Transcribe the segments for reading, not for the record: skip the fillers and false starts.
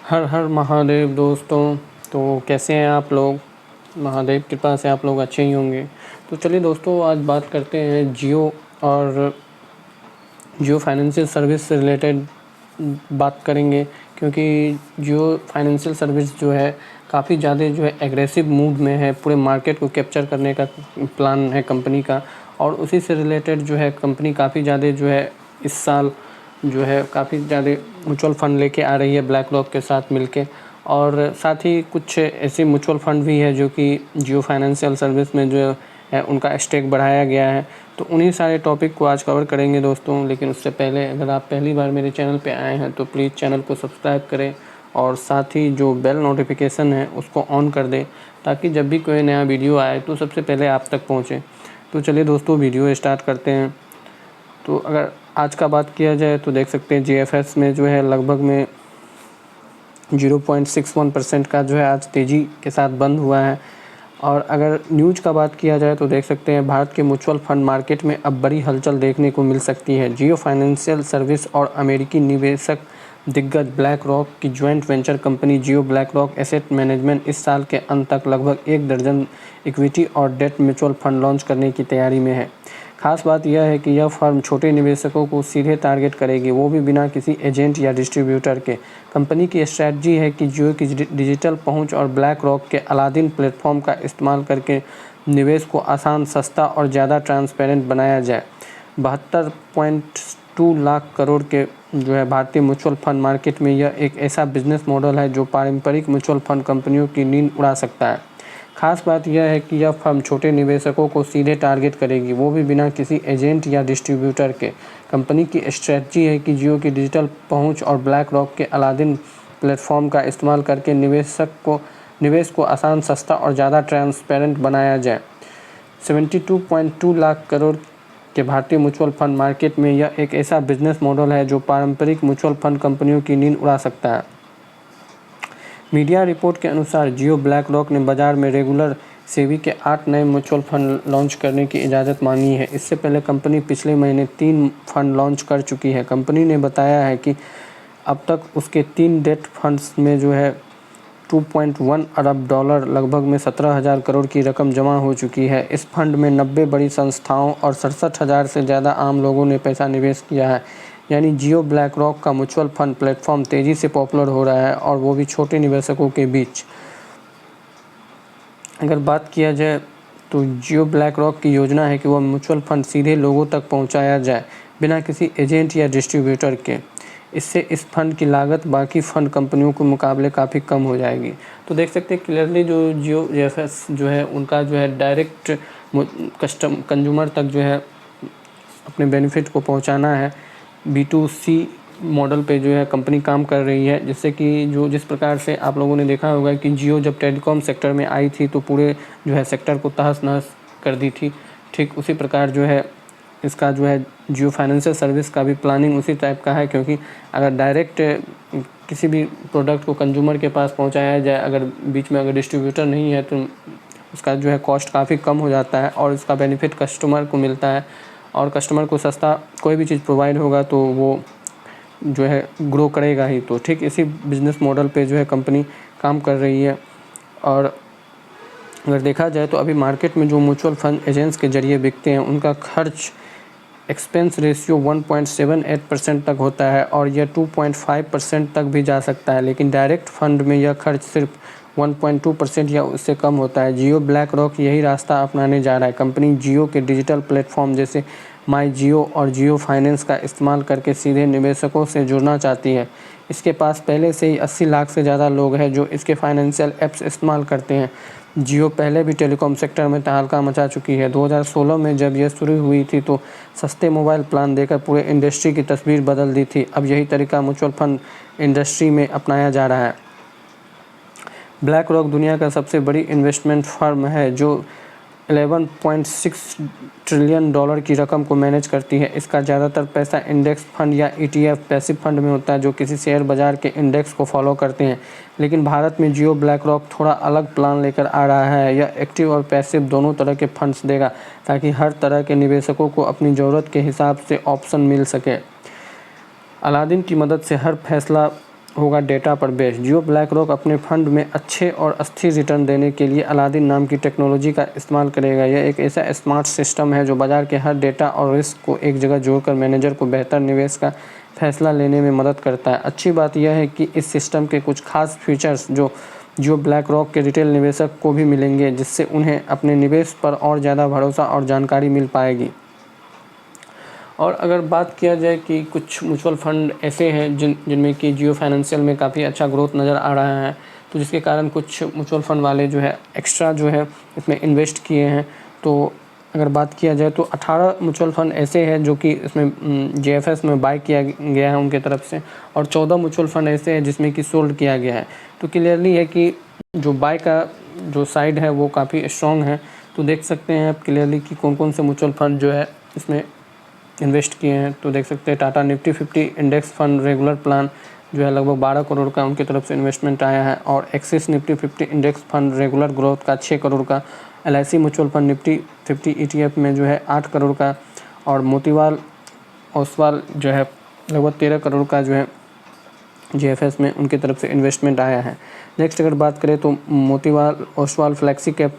हर हर महादेव दोस्तों। तो कैसे हैं आप लोग? महादेव कृपा से आप लोग अच्छे ही होंगे। तो चलिए दोस्तों, आज बात करते हैं जियो और जियो फाइनेंशियल सर्विस से रिलेटेड बात करेंगे, क्योंकि जियो फाइनेंशियल सर्विस जो है काफ़ी ज़्यादा जो है एग्रेसिव मूड में है। पूरे मार्केट को कैप्चर करने का प्लान है कंपनी का, और उसी से रिलेटेड जो है कंपनी काफ़ी ज़्यादा जो है इस साल जो है काफ़ी ज़्यादा म्यूचुअल फ़ंड लेके आ रही है ब्लैक रॉक के साथ मिलके। और साथ ही कुछ ऐसे म्यूचुअल फ़ंड भी है जो कि जियो फाइनेंशियल सर्विस में जो है उनका स्टेक बढ़ाया गया है। तो उन्हीं सारे टॉपिक को आज कवर करेंगे दोस्तों। लेकिन उससे पहले अगर आप पहली बार मेरे चैनल पे आए हैं तो प्लीज़ चैनल को सब्सक्राइब करें और साथ ही जो बेल नोटिफिकेशन है उसको ऑन कर दें, ताकि जब भी कोई नया वीडियो आए तो सबसे पहले आप तक पहुँचे। तो चलिए दोस्तों, वीडियो स्टार्ट करते हैं। तो अगर आज का बात किया जाए तो देख सकते हैं जीएफएस में जो है लगभग में 0.61% का जो है आज तेज़ी के साथ बंद हुआ है। और अगर न्यूज़ का बात किया जाए तो देख सकते हैं भारत के म्यूचुअल फंड मार्केट में अब बड़ी हलचल देखने को मिल सकती है। जियो फाइनेंशियल सर्विस और अमेरिकी निवेशक दिग्गज ब्लैक रॉक की ज्वाइंट वेंचर कंपनी जियो ब्लैक रॉक एसेट मैनेजमेंट इस साल के अंत तक लगभग 1 दर्जन इक्विटी और डेट म्यूचुअल फंड लॉन्च करने की तैयारी में है। खास बात यह है कि यह फर्म छोटे निवेशकों को सीधे टारगेट करेगी, वो भी बिना किसी एजेंट या डिस्ट्रीब्यूटर के। कंपनी की स्ट्रैटेजी है कि जियो की डिजिटल पहुंच और ब्लैक रॉक के अलादीन प्लेटफॉर्म का इस्तेमाल करके निवेश को आसान, सस्ता और ज़्यादा ट्रांसपेरेंट बनाया जाए। 72.2 लाख करोड़ के जो है भारतीय म्यूचुअल फंड मार्केट में यह एक ऐसा बिजनेस मॉडल है जो पारंपरिक म्यूचुअल फंड कंपनियों की नींद उड़ा सकता है। खास बात यह है कि यह फर्म छोटे निवेशकों को सीधे टारगेट करेगी, वो भी बिना किसी एजेंट या डिस्ट्रीब्यूटर के। कंपनी की स्ट्रेटजी है कि जियो की डिजिटल पहुंच और ब्लैक रॉक के अलादीन प्लेटफॉर्म का इस्तेमाल करके निवेश को आसान, सस्ता और ज़्यादा ट्रांसपेरेंट बनाया जाए। 72.2 लाख करोड़ के भारतीय म्यूचुअल फंड मार्केट में यह एक ऐसा बिजनेस मॉडल है जो पारंपरिक म्यूचुअल फंड कंपनियों की नींद उड़ा सकता है। मीडिया रिपोर्ट के अनुसार जियो ब्लैक रॉक ने बाजार में रेगुलर सेबी के 8 नए म्यूचुअल फंड लॉन्च करने की इजाज़त मांगी है। इससे पहले कंपनी पिछले महीने 3 फंड लॉन्च कर चुकी है। कंपनी ने बताया है कि अब तक उसके 3 डेट फंड्स में जो है 2.1 अरब डॉलर लगभग में 17,000 करोड़ की रकम जमा हो चुकी है। इस फंड में 90 बड़ी संस्थाओं और 67,000 से ज़्यादा आम लोगों ने पैसा निवेश किया है। यानी जियो ब्लैक रॉक का म्यूचुअल फंड प्लेटफॉर्म तेज़ी से पॉपुलर हो रहा है, और वो भी छोटे निवेशकों के बीच। अगर बात किया जाए तो जियो ब्लैक रॉक की योजना है कि वह म्यूचुअल फंड सीधे लोगों तक पहुंचाया जाए, बिना किसी एजेंट या डिस्ट्रीब्यूटर के। इससे इस फंड की लागत बाकी फंड कंपनियों के मुकाबले काफ़ी कम हो जाएगी। तो देख सकते हैं क्लियरली जो जियो जीएफएस जो है उनका जो है डायरेक्ट कंज्यूमर तक जो है अपने बेनिफिट को पहुंचाना है। B2C मॉडल पे जो है कंपनी काम कर रही है, जिससे कि जिस प्रकार से आप लोगों ने देखा होगा कि जियो जब टेलीकॉम सेक्टर में आई थी तो पूरे जो है सेक्टर को तहस नहस कर दी थी। ठीक उसी प्रकार जो है इसका जो है जियो फाइनेंशियल सर्विस का भी प्लानिंग उसी टाइप का है, क्योंकि अगर डायरेक्ट किसी भी प्रोडक्ट को कंज्यूमर के पास पहुंचाया जाए, अगर बीच में अगर डिस्ट्रीब्यूटर नहीं है तो उसका जो है कॉस्ट काफ़ी कम हो जाता है और इसका बेनिफिट कस्टमर को मिलता है। और कस्टमर को सस्ता कोई भी चीज़ प्रोवाइड होगा तो वो जो है ग्रो करेगा ही। तो ठीक इसी बिजनेस मॉडल पे जो है कंपनी काम कर रही है। और अगर देखा जाए तो अभी मार्केट में जो म्यूचुअल फंड एजेंट्स के जरिए बिकते हैं उनका खर्च एक्सपेंस रेशियो 1.78% तक होता है, और यह 2.5% तक भी जा सकता है। लेकिन डायरेक्ट फंड में यह खर्च सिर्फ 1.2% या उससे कम होता है। जियो ब्लैक रॉक यही रास्ता अपनाने जा रहा है। कंपनी जियो के डिजिटल प्लेटफॉर्म जैसे माई जियो और जियो फाइनेंस का इस्तेमाल करके सीधे निवेशकों से जुड़ना चाहती है। इसके पास पहले से ही 80 लाख से ज़्यादा लोग हैं जो इसके फाइनेंशियल ऐप्स इस्तेमाल करते हैं। जियो पहले भी टेलीकॉम सेक्टर में तहलका मचा चुकी है। 2016 में जब यह शुरू हुई थी तो सस्ते मोबाइल प्लान देकर पूरे इंडस्ट्री की तस्वीर बदल दी थी। अब यही तरीका म्यूचुअल फंड इंडस्ट्री में अपनाया जा रहा है। ब्लैक रॉक दुनिया का सबसे बड़ी इन्वेस्टमेंट फर्म है जो 11.6 ट्रिलियन डॉलर की रकम को मैनेज करती है। इसका ज़्यादातर पैसा इंडेक्स फंड या ETF पैसिव फंड में होता है, जो किसी शेयर बाजार के इंडेक्स को फॉलो करते हैं। लेकिन भारत में जियो ब्लैक रॉक थोड़ा अलग प्लान लेकर आ रहा है। यह एक्टिव और पैसिव दोनों तरह के फंड्स देगा, ताकि हर तरह के निवेशकों को अपनी ज़रूरत के हिसाब से ऑप्शन मिल सके। अलादीन की मदद से हर फैसला होगा डेटा पर बेस्ड। जियो ब्लैक रॉक अपने फंड में अच्छे और स्थिर रिटर्न देने के लिए अलादीन नाम की टेक्नोलॉजी का इस्तेमाल करेगा। यह एक ऐसा स्मार्ट सिस्टम है जो बाजार के हर डेटा और रिस्क को एक जगह जोड़कर मैनेजर को बेहतर निवेश का फैसला लेने में मदद करता है। अच्छी बात यह है कि इस सिस्टम के कुछ खास फीचर्स जो जियो ब्लैक रॉक के रिटेल निवेशक को भी मिलेंगे, जिससे उन्हें अपने निवेश पर और ज़्यादा भरोसा और जानकारी मिल पाएगी। और अगर बात किया जाए कि कुछ म्यूचुअल फंड ऐसे हैं जिनमें कि जियो फाइनेंशियल में काफ़ी अच्छा ग्रोथ नज़र आ रहा है, तो जिसके कारण कुछ म्यूचुअल फंड वाले जो है एक्स्ट्रा जो है इसमें इन्वेस्ट किए हैं। तो अगर बात किया जाए तो 18 म्यूचुअल फंड ऐसे हैं जो कि इसमें JFS में बाय किया गया है उनके तरफ से, और 14 म्यूचुअल फंड ऐसे हैं जिसमें कि सोल्ड किया गया है। तो क्लियरली है कि जो बाय का जो साइड है वो काफ़ी स्ट्रॉन्ग है। तो देख सकते हैं आप क्लियरली कि कौन कौन से म्यूचुअल फंड जो है इसमें इन्वेस्ट किए हैं। तो देख सकते हैं Tata Nifty 50 index fund regular plan जो है लगभग 12 करोड़ का उनकी तरफ से इन्वेस्टमेंट आया है, और axis Nifty 50 index fund regular growth का 6 करोड़ का, LIC mutual fund Nifty 50 ETF में जो है 8 करोड़ का, और मोतीलाल ओसवाल जो है लगभग 13 करोड़ का जो है JFS में उनकी तरफ से इन्वेस्टमेंट आया है। नेक्स्ट अगर बात करें तो Motilal Oswal flexi cap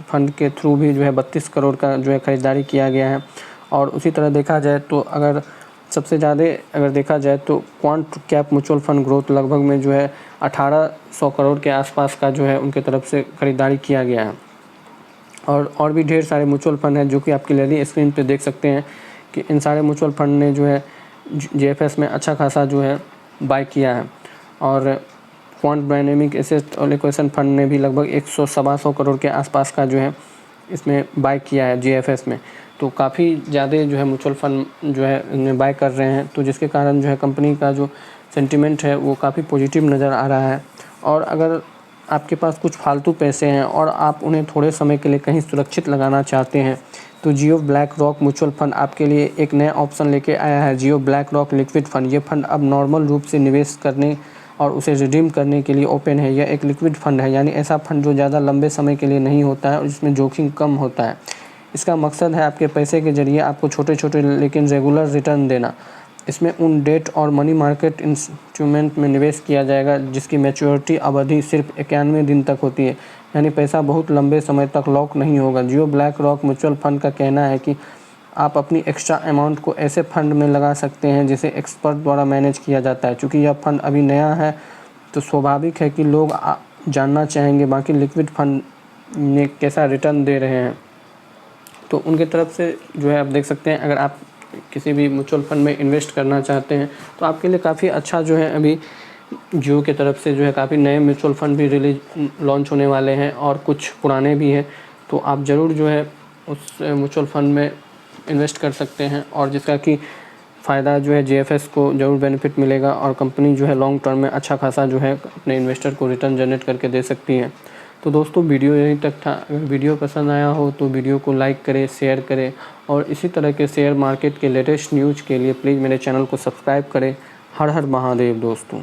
fund के थ्रू भी जो है 32 करोड़ का जो है खरीदारी किया गया है। और उसी तरह देखा जाए तो अगर सबसे ज़्यादा अगर देखा जाए तो quant cap mutual fund growth लगभग में जो है 1800 करोड़ के आसपास का जो है उनके तरफ से खरीदारी किया गया है। और भी ढेर सारे म्यूचुअल फंड हैं जो कि आप क्लियरली स्क्रीन पे देख सकते हैं कि इन सारे म्यूचुअल फंड ने जो है JFS में अच्छा खासा जो है बाय किया है। और quant dynamic asset allocation fund ने भी लगभग 100-125 करोड़ के आसपास का जो है इसमें बाय किया है JFS में। तो काफ़ी ज़्यादा जो है म्यूचुअल फंड जो है इनमें बाय कर रहे हैं, तो जिसके कारण जो है कंपनी का जो सेंटिमेंट है वो काफ़ी पॉजिटिव नज़र आ रहा है। और अगर आपके पास कुछ फालतू पैसे हैं और आप उन्हें थोड़े समय के लिए कहीं सुरक्षित लगाना चाहते हैं, तो जियो ब्लैक रॉक म्यूचुअल फंड आपके लिए एक नया ऑप्शन लेके आया है, जियो ब्लैक रॉक लिक्विड फंड। ये फंड अब नॉर्मल रूप से निवेश करने और उसे रिडीम करने के लिए ओपन है। यह एक लिक्विड फंड है, यानी ऐसा फंड जो ज़्यादा लंबे समय के लिए नहीं होता है और जिसमें जोखिम कम होता है। इसका मकसद है आपके पैसे के जरिए आपको छोटे छोटे लेकिन रेगुलर रिटर्न देना। इसमें उन डेट और मनी मार्केट इंस्ट्रूमेंट में निवेश किया जाएगा जिसकी मैच्योरिटी अवधि सिर्फ 91 दिन तक होती है, यानी पैसा बहुत लंबे समय तक लॉक नहीं होगा। जियो ब्लैक रॉक म्यूचुअल फंड का कहना है कि आप अपनी एक्स्ट्रा अमाउंट को ऐसे फंड में लगा सकते हैं जिसे एक्सपर्ट द्वारा मैनेज किया जाता है। चूँकि यह फंड अभी नया है तो स्वाभाविक है कि लोग जानना चाहेंगे बाकी लिक्विड फंड ने कैसा रिटर्न दे रहे हैं। तो उनके तरफ से जो है आप देख सकते हैं, अगर आप किसी भी म्यूचुअल फंड में इन्वेस्ट करना चाहते हैं तो आपके लिए काफ़ी अच्छा जो है अभी जियो की तरफ से जो है काफ़ी नए म्यूचुअल फंड भी लॉन्च होने वाले हैं और कुछ पुराने भी हैं। तो आप ज़रूर जो है उस म्यूचुअल फंड में इन्वेस्ट कर सकते हैं, और जिसका कि फ़ायदा जो है JFS को ज़रूर बेनिफिट मिलेगा, और कंपनी जो है लॉन्ग टर्म में अच्छा खासा जो है अपने इन्वेस्टर को रिटर्न जनरेट करके दे सकती है। तो दोस्तों वीडियो यहीं तक था। अगर वीडियो पसंद आया हो तो वीडियो को लाइक करें, शेयर करें, और इसी तरह के शेयर मार्केट के लेटेस्ट न्यूज़ के लिए प्लीज़ मेरे चैनल को सब्सक्राइब करें। हर हर महादेव दोस्तों।